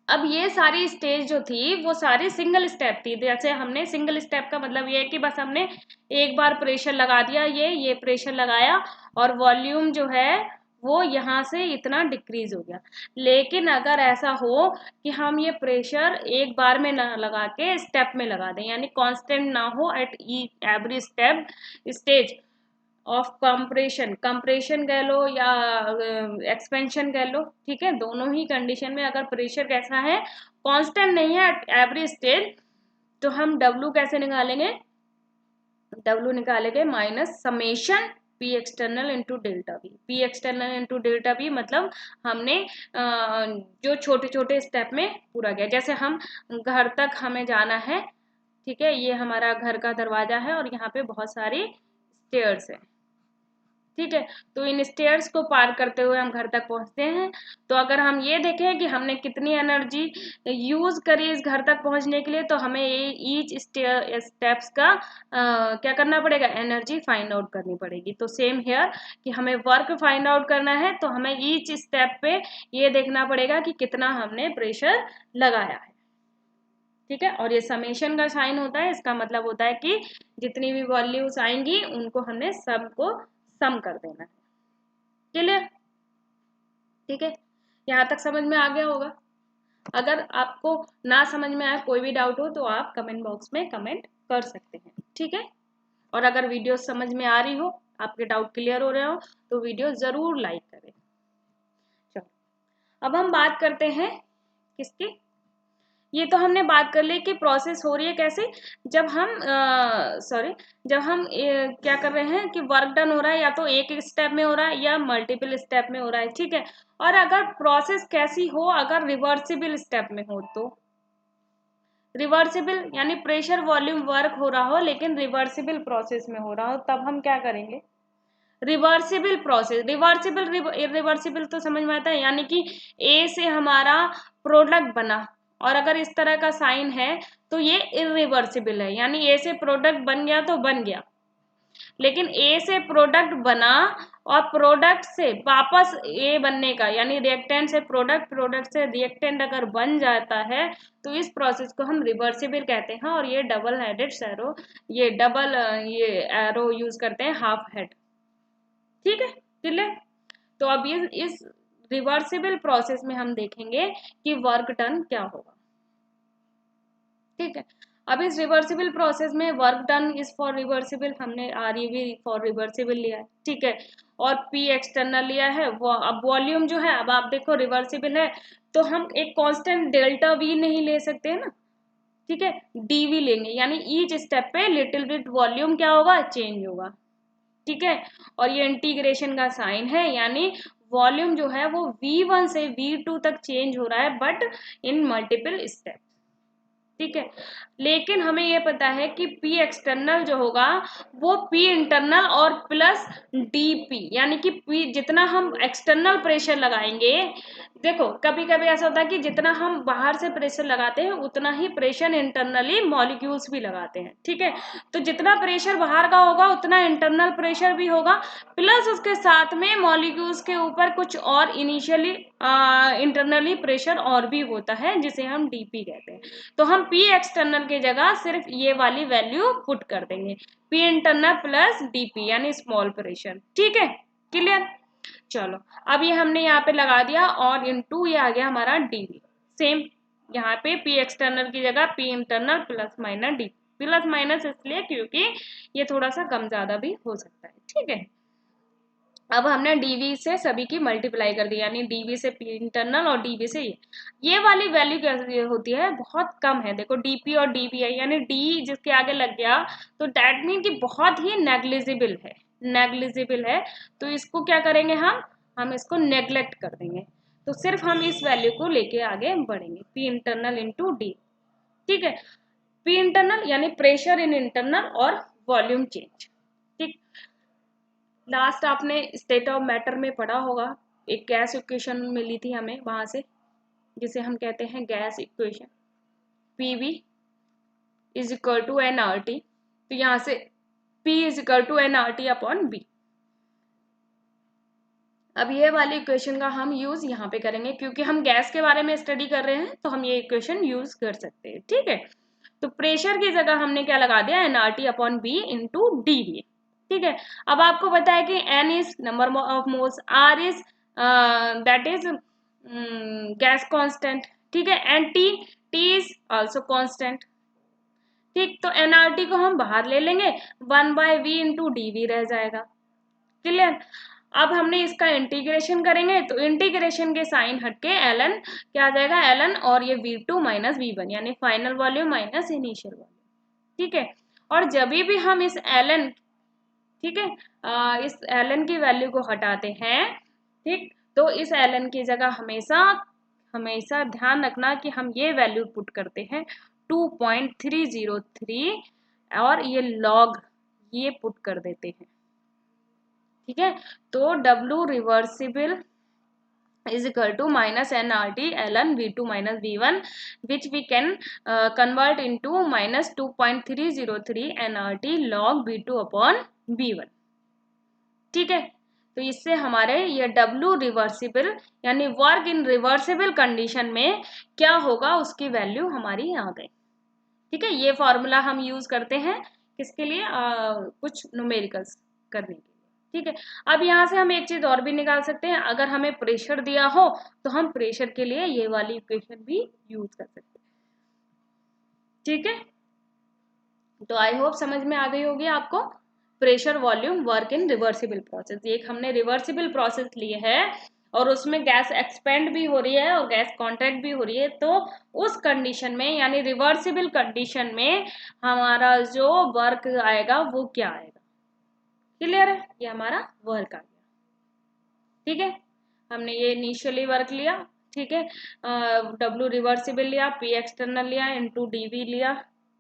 A: अब ये सारी स्टेज जो थी वो सारी सिंगल स्टेप थी। जैसे हमने सिंगल स्टेप का मतलब ये है कि बस हमने एक बार प्रेशर लगा दिया, ये प्रेशर लगाया और वॉल्यूम जो है वो यहाँ से इतना डिक्रीज हो गया। लेकिन अगर ऐसा हो कि हम ये प्रेशर एक बार में ना लगा के स्टेप में लगा दें, यानी कांस्टेंट ना हो at every step stage of compression, compression कह लो या एक्सपेंशन कह लो, ठीक है, दोनों ही कंडीशन में अगर प्रेशर कैसा है, कांस्टेंट नहीं है एट एवरी स्टेज, तो हम डब्ल्यू कैसे निकालेंगे, डब्ल्यू निकालेंगे minus summation P external into delta V. P external into delta V मतलब हमने जो छोटे छोटे स्टेप में पूरा किया। जैसे हम घर तक हमें जाना है, ठीक है, ये हमारा घर का दरवाजा है और यहाँ पे बहुत सारी स्टेयर्स है, ठीक है, तो इन स्टेयर्स को पार करते हुए हम घर तक पहुंचते हैं। तो अगर हम ये देखें कि हमने कितनी एनर्जी यूज करी इस घर तक पहुंचने के लिए, तो हमें ईच स्टेप्स का क्या करना पड़ेगा, एनर्जी फाइंड आउट करनी पड़ेगी। तो सेम हेयर कि हमें वर्क फाइंड आउट करना है तो हमें ईच स्टेप पे ये देखना पड़ेगा कि कितना हमने प्रेशर लगाया है, ठीक है। और ये समेशन का साइन होता है, इसका मतलब होता है कि जितनी भी वॉल्यूम्स आएंगी उनको हमने सबको सम कर देना है, क्लियर, ठीक है, यहाँ तक समझ में आ गया होगा। अगर आपको ना समझ में आए, कोई भी डाउट हो, तो आप कमेंट बॉक्स में कमेंट कर सकते हैं, ठीक है। और अगर वीडियो समझ में आ रही हो, आपके डाउट क्लियर हो रहे हो, तो वीडियो जरूर लाइक करें। चलो अब हम बात करते हैं किसकी, ये तो हमने बात कर ली कि प्रोसेस हो रही है कैसे, जब हम जब हम क्या कर रहे हैं कि वर्क डन हो रहा है, या तो एक स्टेप में हो रहा है या मल्टीपल स्टेप में हो रहा है, ठीक है। और अगर प्रोसेस कैसी हो, अगर रिवर्सिबल स्टेप में हो, तो रिवर्सिबल यानी प्रेशर वॉल्यूम वर्क हो रहा हो लेकिन रिवर्सिबल प्रोसेस में हो रहा हो, तब हम क्या करेंगे, रिवर्सिबल प्रोसेस। रिवर्सिबल इरिवर्सिबल तो समझ में आता है, यानी कि ए से हमारा प्रोडक्ट बना और अगर इस तरह का साइन है तो ये इरिवर्सिबल है, यानी ए से प्रोडक्ट बन गया तो बन गया। लेकिन ए से प्रोडक्ट बना और प्रोडक्ट से वापस ए बनने का, यानी रिएक्टेंट से प्रोडक्ट, प्रोडक्ट से रिएक्टेंट अगर बन जाता है तो इस प्रोसेस को हम रिवर्सिबल कहते हैं। और ये डबल हेडेड एरो, ये डबल ये एरो यूज करते हैं, हाफ हेड, ठीक है, क्लियर। तो अब ये इस रिवर्सिबल प्रोसेस में हम देखेंगे कि वर्क डन क्या होगा, ठीक है। अब इस रिवर्सिबल प्रोसेस में work done is for reversible, हमने R E V for reversible लिया है, ठीक है, और पी एक्सटर्नल लिया है। वो अब वॉल्यूम जो है, अब आप देखो रिवर्सिबल है तो हम एक कांस्टेंट डेल्टा वी नहीं ले सकते हैं ना, ठीक है, डीवी लेंगे, यानी ईच स्टेप पे लिटिल बिट वॉल्यूम क्या होगा, चेंज होगा, ठीक है। और ये इंटीग्रेशन का साइन है, यानी वॉल्यूम जो है वो V1 से V2 तक चेंज हो रहा है बट इन मल्टीपल स्टेप, ठीक है। लेकिन हमें ये पता है कि P एक्सटर्नल जो होगा वो P इंटरनल और प्लस DP, यानी कि P जितना हम एक्सटर्नल प्रेशर लगाएंगे, देखो कभी कभी ऐसा होता है कि जितना हम बाहर से प्रेशर लगाते हैं उतना ही प्रेशर इंटरनली मॉलिक्यूल्स भी लगाते हैं, ठीक है। तो जितना प्रेशर बाहर का होगा उतना इंटरनल प्रेशर भी होगा, प्लस उसके साथ में मॉलिक्यूल्स के ऊपर कुछ और इनिशियली इंटरनली प्रेशर और भी होता है जिसे हम डीपी कहते हैं। तो हम पी एक्सटर्नल की जगह सिर्फ ये वाली वैल्यू पुट कर देंगे, पी इंटरनल प्लस डीपी यानी स्मॉल प्रेशर, ठीक है, क्लियर। चलो अब ये हमने यहाँ पे लगा दिया और इनटू ये आ गया हमारा डीवी। सेम यहाँ पे पी एक्सटर्नल की जगह P internal plus minus D, plus minus इसलिए क्योंकि ये थोड़ा सा कम ज्यादा भी हो सकता है, ठीक है। अब हमने डीवी से सभी की मल्टीप्लाई कर दी, यानी डीवी से पी इंटरनल और डीवी से ये वाली वैल्यू कैसे होती है, बहुत कम है। देखो डीपी और डीवीआई यानी डी जिसके आगे लग गया तो दैट मीन कि बहुत ही नेग्लिजिबल है, नेग्लिजिबल है। तो इसको क्या करेंगे, हम इसको नेग्लेक्ट कर देंगे। तो सिर्फ हम इस वैल्यू को लेके आगे बढ़ेंगे, पी इंटरनल इंटू डी, ठीक है। पी इंटरनल यानी प्रेशर इन इंटरनल और वॉल्यूम चेंज, ठीक। लास्ट आपने स्टेट ऑफ मैटर में पढ़ा होगा, एक गैस इक्वेशन मिली थी हमें वहां से, जिसे हम कहते हैं gas equation, PV is equal to nRT। तो यहाँ से P is equal to nRT upon B। अब ये वाली इक्वेशन का हम यूज यहाँ पे करेंगे, क्योंकि हम गैस के बारे में स्टडी कर रहे हैं तो हम ये इक्वेशन यूज कर सकते हैं, ठीक है। तो प्रेशर की जगह हमने क्या लगा दिया, nRT upon B into dV, ठीक है। अब आपको पता है कि n is number of moles, R is that is gas constant, ठीक है, and T is also constant, ठीक। तो nRT को हम बाहर ले लेंगे, 1/v इंटू dV रह जाएगा, क्लियर। अब हमने इसका इंटीग्रेशन करेंगे तो इंटीग्रेशन के साइन हटके ln क्या आ जाएगा, ln और ये V2 माइनस V1 यानी final volume minus initial volume, ठीक है। और जब भी हम इस ln, ठीक है, इस ln की वैल्यू को हटाते हैं, ठीक, तो इस ln की जगह हमेशा हमेशा ध्यान रखना कि हम ये वैल्यू पुट करते हैं 2.303 और ये लॉग ये पुट कर देते हैं, ठीक है। तो W reversible is equal to minus nRT ln V2 minus V1 which we can convert into minus 2.303 nRT log V2 upon V1, ठीक है। तो इससे हमारे ये W रिवर्सिबल यानी वर्क इन रिवर्सिबल कंडीशन में क्या होगा उसकी वैल्यू हमारी आ गई, ठीक है। ये फॉर्मूला हम यूज करते हैं किसके लिए, कुछ न्यूमेरिकल्स करने के लिए, ठीक है। अब यहाँ से हम एक चीज और भी निकाल सकते हैं, अगर हमें प्रेशर दिया हो तो हम प्रेशर के लिए ये वाली इक्वेशन भी यूज कर सकते हैं, ठीक है। तो आई होप समझ में आ गई होगी आपको, pressure volume work in reversible process. एक हमने रिवर्सिबल प्रोसेस लिए है और उसमें गैस एक्सपेंड भी हो रही है और गैस कॉन्ट्रैक्ट भी हो रही है, तो उस कंडीशन में यानी रिवर्सिबल कंडीशन में हमारा जो वर्क आएगा वो क्या आएगा, क्लियर है। ये हमारा वर्क आ गया, ठीक है। हमने ये इनिशियली वर्क लिया, ठीक है, W रिवर्सिबल लिया, P एक्सटर्नल लिया इंटू dV लिया,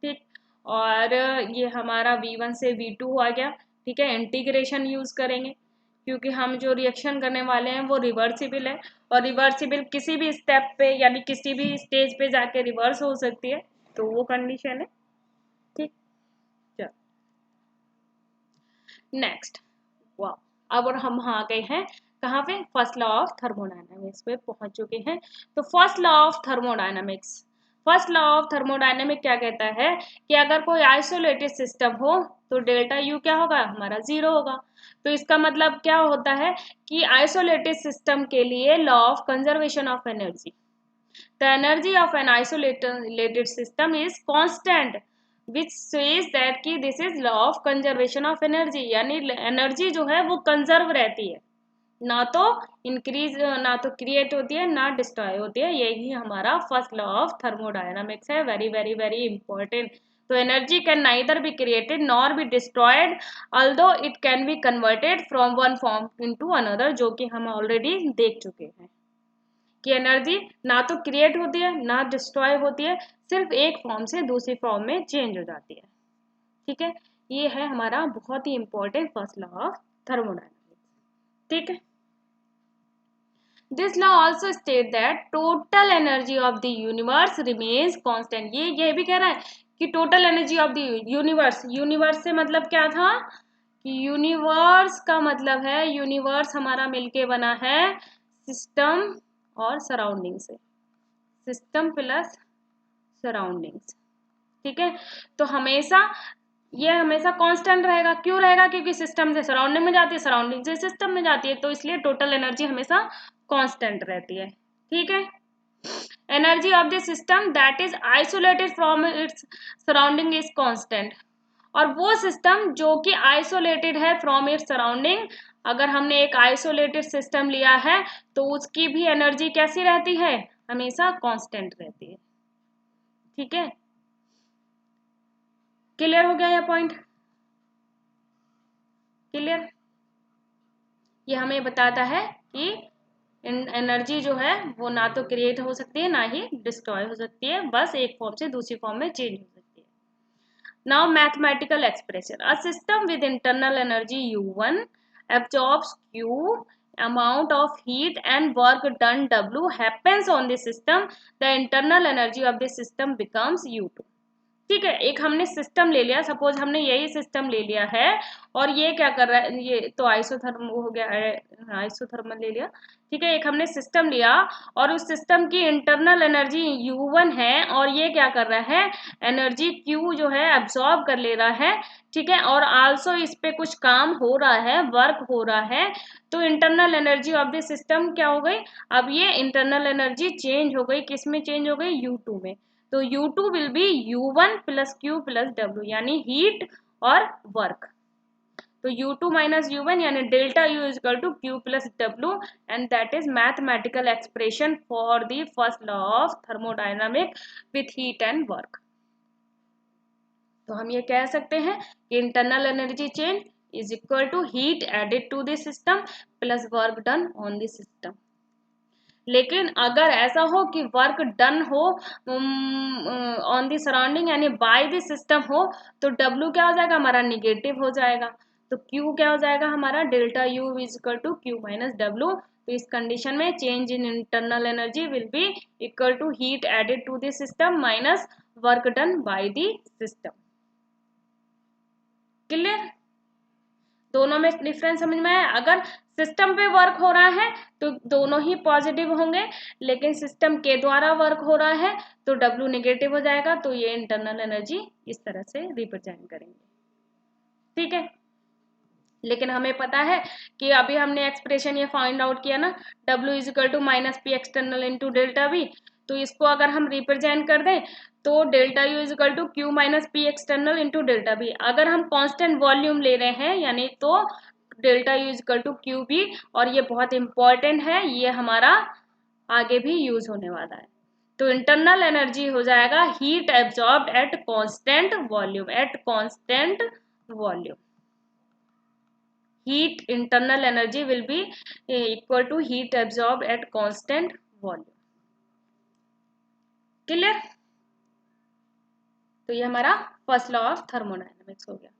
A: ठीक। और ये हमारा V1 से V2 आ गया, ठीक है। इंटीग्रेशन यूज करेंगे क्योंकि हम जो रिएक्शन करने वाले हैं वो रिवर्सिबल है और रिवर्सिबल किसी भी स्टेप पे यानी किसी भी स्टेज पे जाके रिवर्स हो सकती है, तो वो कंडीशन है, ठीक। चलो नेक्स्ट, वाह, अब हम आ गए हैं कहाँ पे, फर्स्ट लॉ ऑफ थर्मोडायनामिक्स पे पहुंच चुके हैं। तो first law of thermodynamics, first law of thermodynamic क्या कहता है कि अगर कोई आइसोलेटेड सिस्टम हो तो डेल्टा यू क्या होगा, हमारा जीरो होगा। तो इसका मतलब क्या होता है कि आइसोलेटेड सिस्टम के लिए law of conservation of energy, the energy of an isolated system is constant which says that कि this is law of conservation of energy, यानी एनर्जी जो है वो कंजर्व रहती है, ना तो इंक्रीज ना तो क्रिएट होती है ना डिस्ट्रॉय होती है। यही हमारा फर्स्ट लॉ ऑफ थर्मोडायनामिक्स है, वेरी वेरी वेरी इंपॉर्टेंट। तो energy can neither be created nor be destroyed although it can be converted from one form into another, जो कि हम ऑलरेडी देख चुके हैं कि एनर्जी ना तो क्रिएट होती है ना डिस्ट्रॉय होती है, सिर्फ एक फॉर्म से दूसरी फॉर्म में चेंज हो जाती है, ठीक है। ये है हमारा बहुत ही important first law of thermodynamics, ठीक है। This law also state that total energy of the universe remains constant. ये भी कह रहा है कि total energy of the universe, universe से मतलब क्या था कि यूनिवर्स का मतलब है यूनिवर्स हमारा मिलके बना है सिस्टम और सराउंडिंग से, सिस्टम प्लस सराउंडिंग्स, ठीक है। तो हमेशा ये हमेशा कांस्टेंट रहेगा, क्यों रहेगा, क्योंकि सिस्टम से सराउंडिंग में जाती है, सराउंडिंग से सिस्टम में जाती है, तो इसलिए टोटल एनर्जी हमेशा कांस्टेंट रहती है, ठीक है। Energy of the system that is isolated from its surrounding is constant, और वो सिस्टम जो कि आइसोलेटेड है फ्रॉम इट्स सराउंडिंग, अगर हमने एक आइसोलेटेड सिस्टम लिया है तो उसकी भी एनर्जी कैसी रहती है, हमेशा कांस्टेंट रहती है, ठीक है। क्लियर हो गया यह पॉइंट, क्लियर। ये हमें बताता है कि एनर्जी जो है वो ना तो क्रिएट हो सकती है ना ही डिस्ट्रॉय हो सकती है, बस एक फॉर्म से दूसरी फॉर्म में चेंज हो सकती है। Now mathematical expression, a system with internal energy U1 absorbs Q amount of heat and work done W happens on the system, the internal energy of the system becomes U2. ठीक है, एक हमने system ले लिया, suppose हमने यही system ले लिया है और ये क्या कर रहा है, ये तो आइसोथर्म हो गया, आइसोथर्मल ले लिया। ठीक है, एक हमने सिस्टम लिया और उस सिस्टम की इंटरनल एनर्जी U1 है और ये क्या कर रहा है, एनर्जी Q जो है एब्जॉर्ब कर ले रहा है। ठीक है, और आल्सो इस पे कुछ काम हो रहा है, वर्क हो रहा है, तो internal energy of the system क्या हो गई, अब ये इंटरनल एनर्जी चेंज हो गई, किस में चेंज हो गई, U2 में। तो U2 will be U1 plus Q plus W, यानी हीट और वर्क। तो U2 माइनस U1 यानी delta U is equal to Q plus W, and that is mathematical expression for the first law of thermodynamic with heat and work. तो हम ये कह सकते हैं कि internal energy change is equal to heat added to the system plus work done on the system. लेकिन अगर ऐसा हो कि वर्क डन हो ऑन द सराउंडिंग यानी बाय द सिस्टम हो, तो W क्या हो जाएगा, हमारा निगेटिव हो जाएगा। तो Q क्या हो जाएगा हमारा, delta U is equal to Q minus W। तो इस कंडीशन में change in internal energy will be equal to heat added to the system minus work done by the system. Clear, दोनों में डिफरेंस समझ में आया। अगर सिस्टम पे वर्क हो रहा है तो दोनों ही पॉजिटिव होंगे, लेकिन सिस्टम के द्वारा वर्क हो रहा है तो W नेगेटिव हो जाएगा। तो ये इंटरनल एनर्जी इस तरह से रिप्रेजेंट करेंगे। ठीक है, लेकिन हमें पता है कि अभी हमने एक्सप्रेशन ये फाइंड आउट किया ना, W is equal to minus P external into delta V। तो इसको अगर हम रिप्रेजेंट कर दें तो delta U is equal to Q minus P external into delta V। अगर हम कांस्टेंट वॉल्यूम ले रहे हैं यानी तो delta U is equal to QV, और ये बहुत इंपॉर्टेंट है, ये हमारा आगे भी यूज होने वाला है। तो इंटरनल एनर्जी हो जाएगा heat absorbed at constant volume, at constant volume. heat internal energy will be equal to heat absorbed at constant volume। Clear, तो ये हमारा फर्स्ट लॉ ऑफ थर्मोडायनेमिक्स हो गया।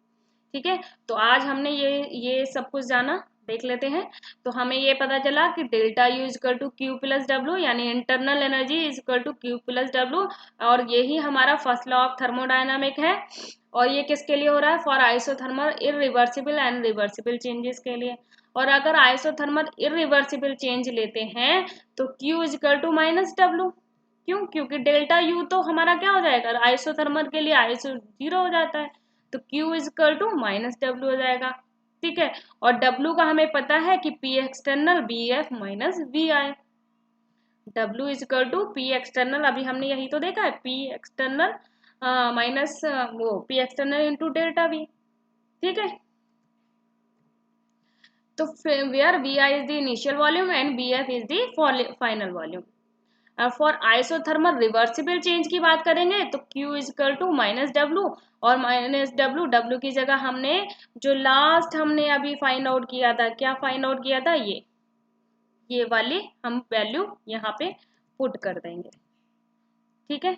A: ठीक है, तो आज हमने ये सब कुछ जाना, देख लेते हैं। तो हमें ये पता चला कि delta U is equal to Q plus W, यानी internal energy is equal to Q plus W, और यही हमारा फर्स्ट लॉ ऑफ थर्मोडायनामिक है। और ये किसके लिए हो रहा है, for isothermal irreversible and reversible changes के लिए। और अगर आइसोथर्मल इरिवर्सिबल चेंज लेते हैं तो Q is equal to minus W। क्यों, क्योंकि डेल्टा U तो हमारा क्या हो जाएगा, आइसोथर्मल के लिए आइसो जीरो हो जाता है, तो Q is equal to minus W हो जाएगा। ठीक है, और W का हमें पता है कि P external BF minus VI। W is equal to P external, अभी हमने यही तो देखा है, P एक्सटर्नल माइनस वो P external into delta V। ठीक है, तो where VI is the initial volume and BF is the final volume. For isothermal reversible change की बात करेंगे तो Q is equal to minus W, और माइनस W की जगह हमने जो लास्ट हमने अभी फाइंड आउट किया था, क्या फाइंड आउट किया था, ये वाली हम वैल्यू यहाँ पे पुट कर देंगे। ठीक है,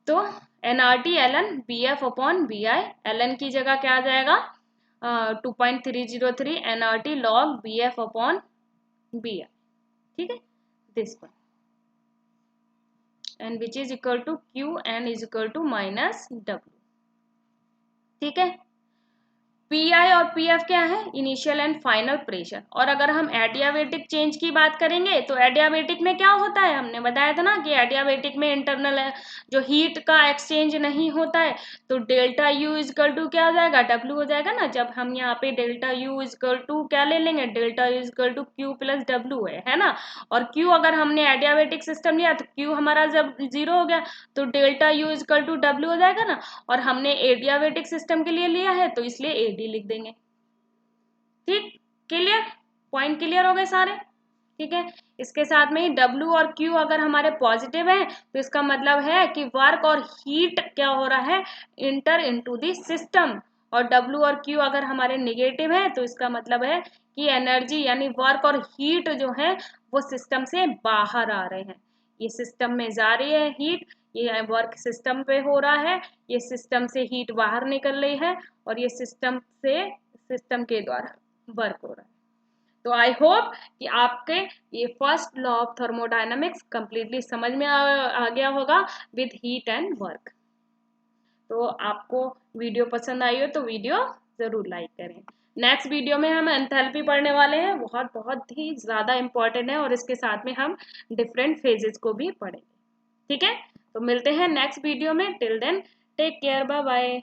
A: तो nRT ln BF upon BI, ln की जगह क्या आ जाएगा 2.303 nRT log BF upon BI। ठीक है, this one, and which is equal to Q and is equal to minus W। ठीक है, PI और PF क्या है, इनिशियल एंड फाइनल प्रेशर। और अगर हम एडियाबेटिक चेंज की बात करेंगे तो एडियाबेटिक में क्या होता है, हमने बताया था ना कि एडियाबेटिक में इंटरनल जो हीट का एक्सचेंज नहीं होता है, तो डेल्टा U इजकल टू क्या हो जाएगा, W हो जाएगा ना। जब हम यहाँ पे डेल्टा U इजकल टू क्या ले लेंगे, delta U is equal to Q plus W है ना। और Q अगर हमने एडियाबेटिक सिस्टम लिया तो Q हमारा जब जीरो हो गया तो delta U is equal to W हो जाएगा ना। और हमने एडियाबेटिक सिस्टम के लिए लिया है तो इसलिए AD लिख देंगे। ठीक, क्लियर, पॉइंट क्लियर हो गए सारे। ठीक है, इसके साथ में ही W और Q अगर हमारे पॉजिटिव है तो इसका मतलब है कि वर्क और हीट क्या हो रहा है, इंटर इनटू द सिस्टम। और W और Q अगर हमारे निगेटिव है तो इसका मतलब है कि एनर्जी यानी वर्क और हीट जो है वो सिस्टम से बाहर आ रहे हैं। ये सिस्टम में जा रही है हीट, ये वर्क सिस्टम पे हो रहा है, ये सिस्टम से हीट बाहर निकल रही है, और ये सिस्टम के द्वारा वर्क हो रहा है। तो आई होप कि आपके ये first law of thermodynamics completely समझ में आ गया होगा विद हीट एंड वर्क। तो आपको वीडियो पसंद आई हो तो वीडियो ज़रूर लाइक करें। नेक्स्ट वीडियो में हम एंथैल्पी पढ़ने वाले हैं, बहुत बहुत ही ज़्यादा इंपॉर्टेंट है, और इसके साथ में हम डिफरेंट फेजेस को भी पढ़ेंगे। ठीक है, तो मिलते हैं नेक्स्ट वीडियो में। Till then take care, bye bye.